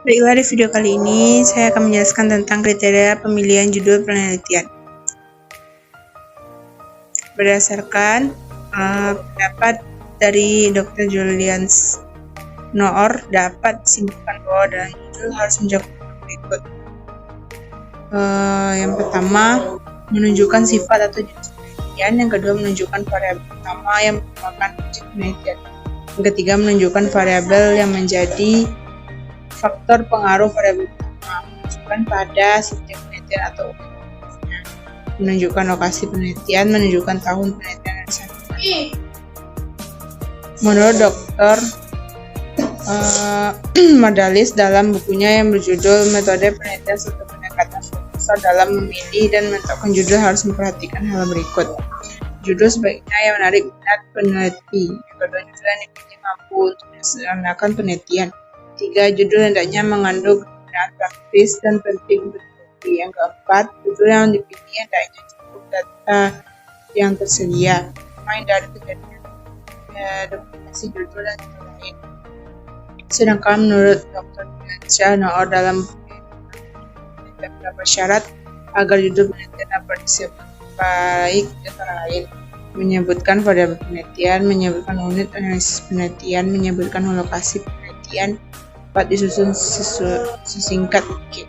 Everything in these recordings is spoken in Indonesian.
Baiklah, di video kali ini saya akan menjelaskan tentang kriteria pemilihan judul penelitian. Berdasarkan pendapat dari Dr. Julian Noor, dapat disimpulkan bahwa dalam judul harus mencakup berikut. Yang pertama, menunjukkan sifat atau jenis penelitian. Yang kedua, menunjukkan variabel utama yang merupakan objek penelitian. Yang ketiga, menunjukkan variabel yang menjadi faktor pengaruh variabel utama, menunjukkan pada subjek penelitian atau objeknya, menunjukkan lokasi penelitian, menunjukkan tahun penelitian dan sasaran. Menurut Dr. Mardalis dalam bukunya yang berjudul Metode Penelitian Serta Pendekatan Proposal dalam memilih dan menentukan judul harus memperhatikan hal berikut. Judul sebaiknya yang menarik minat peneliti. Yang kedua, judul yang dipilih mampu untuk melaksanakan penelitian. 3. Judul hendaknya mengandung kegunaan praktis dan penting untuk peneliti. Yang keempat, judul yang dipilih hendaknya cukup data yang tersedia, main dari kejadian dokumentasi judul dan judul lain. Sedangkan menurut Dr. Julian Noor dalam beberapa syarat agar judul penelitian dapat disebut baik antara lain, menyebutkan variabel penelitian, menyebutkan unit analisis penelitian, menyebutkan lokasi penelitian, dapat disusun sesingkat mungkin.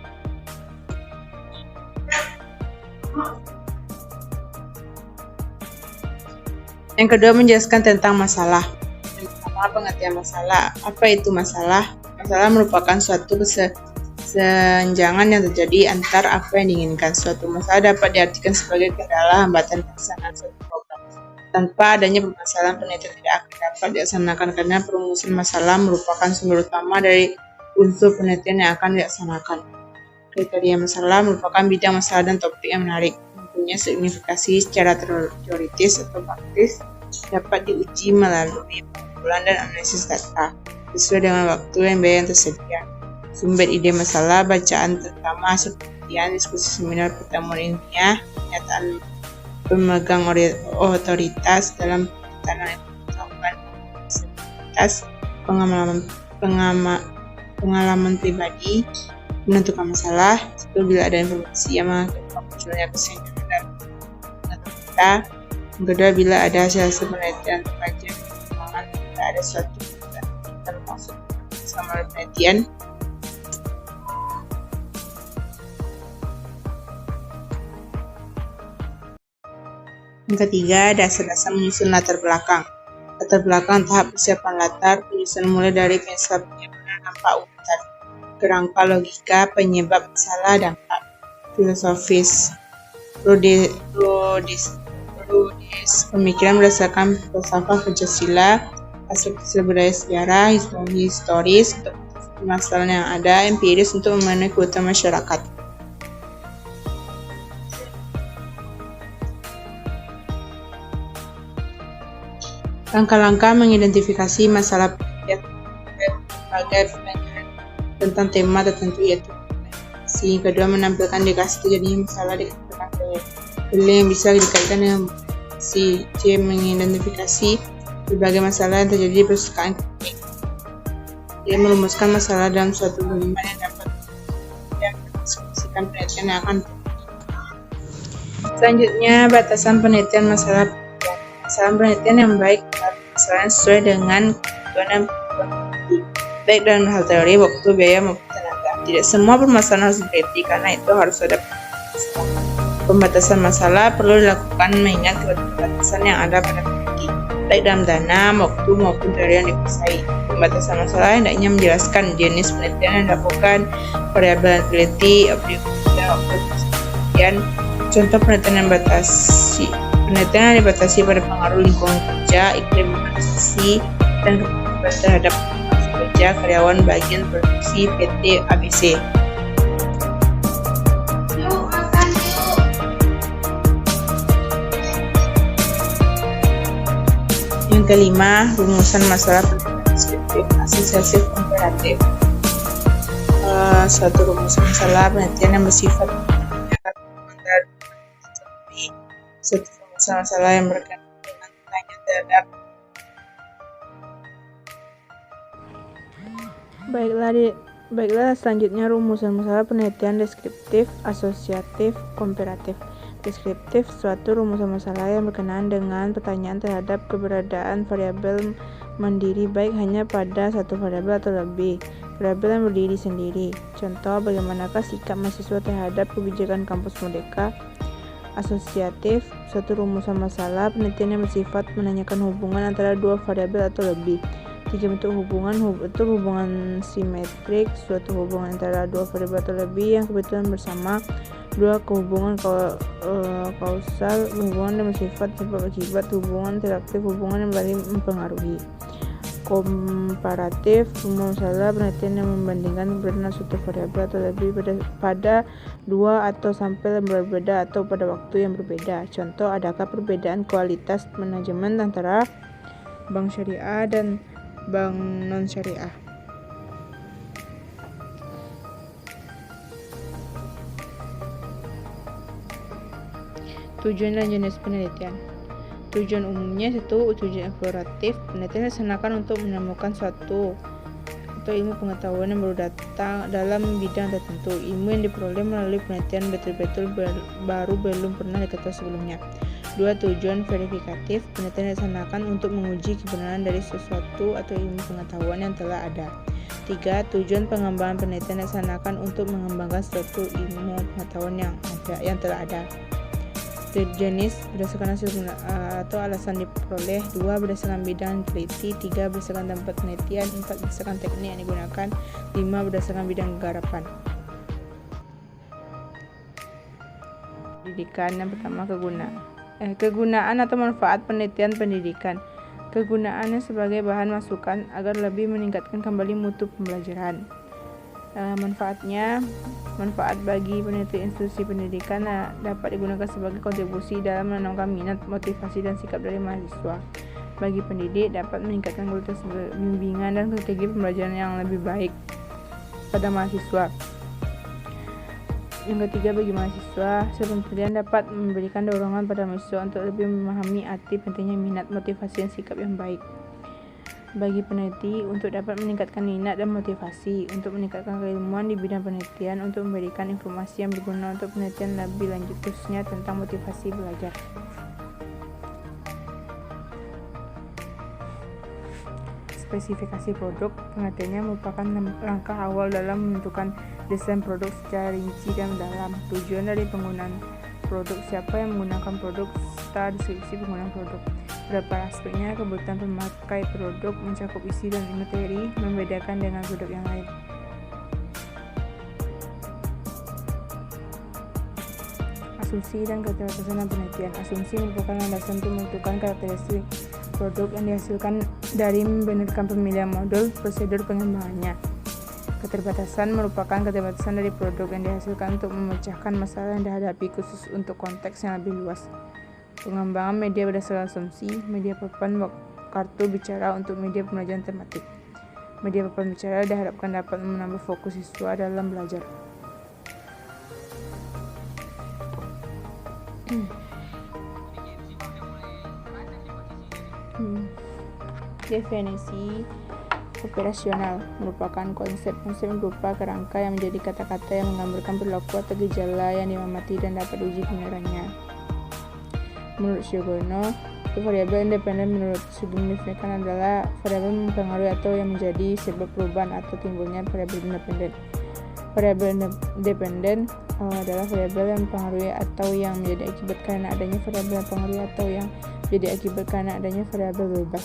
Yang kedua, menjelaskan tentang masalah. Yang pertama, pengertian masalah. Apa itu masalah? Masalah merupakan suatu kesenjangan yang terjadi antar apa yang diinginkan. Suatu masalah dapat diartikan sebagai kendala hambatan pelaksanaan suatu program. Tanpa adanya permasalahan, penelitian tidak akan dapat dilaksanakan karena perumusan masalah merupakan sumber utama dari unsur penelitian yang akan dilaksanakan. Kriteria masalah merupakan bidang masalah dan topik yang menarik, mempunyai signifikasi secara teoritis atau praktis, dapat diuji melalui pengumpulan dan analisis data sesuai dengan waktu dan biaya yang tersedia. Sumber ide masalah, bacaan terutama hasil penelitian, diskusi seminar, pertemuan ilmiah, pernyataan pemegang otoritas dalam pengetahuan pengalaman pribadi, menentukan masalah. Itu bila ada informasi yang mengakibatkan munculnya kesenjangan dalam data. Yang kedua, bila ada hasil penelitian terkaji perkembangan, bila ada suatu termasuk sama penelitian. Yang ketiga, dasar-dasar menyusun latar belakang. Latar belakang tahap persiapan latar, penyusunan mulai dari penyebab penyimpanan dampak urutan, kerangka logika, penyebab masalah dampak, filosofis, pemikiran berdasarkan filsafat Pancasila, aspek budaya sejarah, historis untuk masalah yang ada, empiris untuk memenuhi kebutuhan masyarakat. Langkah-langkah mengidentifikasi masalah penelitian sebagai pertanyaan tentang tema tertentu, yaitu yang kedua, menampilkan indikasi terjadinya masalah di belakang yang bisa dikaitkan dengan si C, mengidentifikasi berbagai masalah yang terjadi di perpustakaan klinik. Dia merumuskan masalah dalam suatu bagaimana yang dapat mendiskusikan penelitian yang akan terjadi. Selanjutnya, batasan penelitian masalah penelitian yang baik adalah masalah yang sesuai dengan kebutuhan dan peneliti, baik dalam hal teori, waktu, biaya maupun tenaga. Tidak semua permasalahan harus diteliti, karena itu harus ada pembatasan masalah perlu dilakukan mengingat keterbatasan yang ada pada peneliti, baik dalam dana, waktu maupun teori yang dikuasai. Pembatasan masalah hendaknya menjelaskan jenis penelitian yang dilakukan, variabel yang diteliti, objek dan waktu penelitian. Contoh penelitian yang dibatasi pada pengaruh lingkungan kerja, iklim organisasi, dan kebutuhan terhadap kerja karyawan bagian produksi PT ABC. Yang kelima, rumusan masalah penelitian deskriptif, asosiatif, komparatif. Suatu rumusan masalah penelitian yang bersifat suatu masalah yang berkaitan dengan pertanyaan terhadap. Baiklah, Baiklah, selanjutnya rumusan masalah penelitian deskriptif, asosiatif, komparatif. Deskriptif, suatu rumusan masalah yang berkenaan dengan pertanyaan terhadap keberadaan variabel mandiri baik hanya pada satu variabel atau lebih variabel yang berdiri sendiri. Contoh, bagaimanakah sikap mahasiswa terhadap kebijakan kampus Merdeka? Asosiatif, suatu rumusan masalah penelitian yang bersifat menanyakan hubungan antara dua variabel atau lebih. Tiga bentuk hubungan, hubungan simetrik, suatu hubungan antara dua variabel atau lebih yang kebetulan bersama. Dua, kehubungan kausal, hubungan yang bersifat sebab akibat. Hubungan interaktif, hubungan yang saling mempengaruhi. Komparatif, rumusan masalah penelitian yang membandingkan keberadaan suatu variabel atau lebih pada dua atau sampel yang berbeda atau pada waktu yang berbeda. Contoh, adakah perbedaan kualitas manajemen antara bank syariah dan bank non-syariah? Tujuan dan jenis penelitian. Tujuan umumnya itu tujuan eksploratif. Penelitian dilaksanakan untuk menemukan suatu atau ilmu pengetahuan yang baru datang dalam bidang tertentu. Ilmu yang diperoleh melalui penelitian betul-betul baru belum pernah diketahui sebelumnya. 2. Tujuan verifikatif. Penelitian dilaksanakan untuk menguji kebenaran dari sesuatu atau ilmu pengetahuan yang telah ada. 3. Tujuan pengembangan. Penelitian dilaksanakan untuk mengembangkan suatu ilmu pengetahuan yang telah ada. Jenis, berdasarkan hasil atau alasan diperoleh. 2. Berdasarkan bidang teliti. 3. Berdasarkan tempat penelitian. 4. Berdasarkan teknik yang digunakan. 5. Berdasarkan bidang garapan. Pendidikan. Yang pertama, kegunaan atau manfaat penelitian pendidikan. Kegunaannya sebagai bahan masukan agar lebih meningkatkan kembali mutu pembelajaran. Manfaat bagi peneliti institusi pendidikan dapat digunakan sebagai kontribusi dalam menanamkan minat, motivasi, dan sikap dari mahasiswa. Bagi pendidik, dapat meningkatkan kualitas bimbingan dan strategi pembelajaran yang lebih baik pada mahasiswa. Yang ketiga, bagi mahasiswa, penelitian dapat memberikan dorongan pada mahasiswa untuk lebih memahami arti pentingnya minat, motivasi, dan sikap yang baik. Bagi peneliti, untuk dapat meningkatkan minat dan motivasi, untuk meningkatkan keilmuan di bidang penelitian, untuk memberikan informasi yang berguna untuk penelitian lebih lanjut, khususnya tentang motivasi belajar. Spesifikasi produk. Pengertiannya merupakan langkah awal dalam menentukan desain produk secara rinci dan mendalam. Tujuan dari penggunaan produk, siapa yang menggunakan produk, serta deskripsi penggunaan produk. Beberapa aspeknya, kebutuhan pemakai produk, mencakup isi dan materi, membedakan dengan produk yang lain. Asumsi dan keterbatasan penelitian. Asumsi merupakan landasan untuk menentukan karakteristik produk yang dihasilkan dari membenarkan pemilihan modul, prosedur pengembangannya. Keterbatasan merupakan keterbatasan dari produk yang dihasilkan untuk memecahkan masalah yang dihadapi, khusus untuk konteks yang lebih luas. Pengembangan media berdasarkan asumsi. Media papan kartu bicara untuk media pembelajaran tematik. Media papan bicara diharapkan dapat menambah fokus siswa dalam belajar. Definisi operasional merupakan konsep-konsep yang berupa kerangka yang menjadi kata-kata yang menggambarkan perilaku atau gejala yang diamati dan dapat diuji kebenarannya. Menurut Siogono, variabel independen menurut Sugeng definisikan adalah variabel mempengaruhi atau yang menjadi sebab perubahan atau timbulnya variabel independen. Variabel independen adalah variabel yang mempengaruhi atau yang menjadi akibat karena adanya variabel yang mempengaruhi atau yang menjadi akibat karena adanya variabel bebas.